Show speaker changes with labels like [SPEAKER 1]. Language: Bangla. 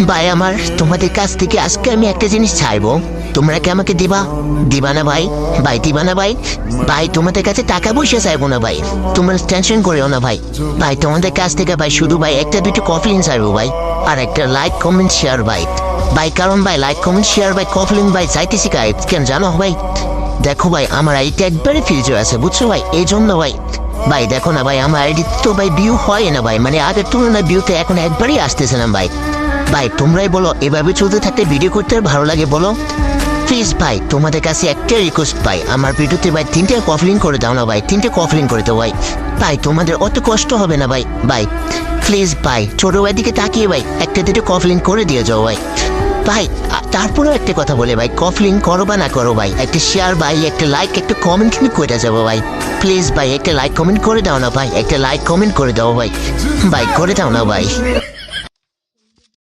[SPEAKER 1] ভাই আমার তোমাদের কাছ থেকে আজকে আমি একটা জিনিস চাইবো, তোমরা কি আমাকে দিবা না ভাই? ভাই দিবা না ভাই? ভাই তোমাদের কাছে টাকা পয়সা চাইবো না ভাই, তোমরা টেনশন করিও না ভাই। ভাই তোমাদের কাছ থেকে ভাই শুধু ভাই একটা দুটো কফলিন চাইবো ভাই, আর একটা লাইক কমেন্ট শেয়ার ভাই। ভাই কারণ ভাই লাইক কমেন্ট শেয়ার ভাই কফলিন ভাই চাইতেছি গাই কেন জানো ভাই? দেখো ভাই আমার আইডিতে একবারে ফিউচার আছে বুঝছো ভাই, এই জন্য ভাই। ভাই দেখো না ভাই আমার আইডি তো ভাই ভিউ হয় না ভাই, মানে আগের তুলনায় ভিউতে এখন একবারই আসতেছে না ভাই। ভাই তোমরাই বলো এভাবে চলতে থাকতে ভিডিও করতে ভালো লাগে বলো? প্লিজ ভাই তোমাদের কাছে একটা রিকোয়েস্ট ভাই, আমার ভিডিওতে ভাই 3টে কফলিং করে দাও না ভাই, 3টে কফলিং করে দাও ভাই। ভাই তোমাদের অত কষ্ট হবে না ভাই। ভাই প্লিজ ভাই ছোট ভাই দিকে তাকিয়ে ভাই একটা দুটো কফলিং করে দিয়ে যাও ভাই। ভাই তারপরেও একটা কথা বলে ভাই, কফলিং করো বা না করো ভাই, একটা শেয়ার ভাই, একটা লাইক, একটা কমেন্ট কিন্তু করে যাবো ভাই। প্লিজ ভাই একটা লাইক কমেন্ট করে দাও না ভাই, একটা লাইক কমেন্ট করে দাও ভাই, ভাই করে দাও না ভাই।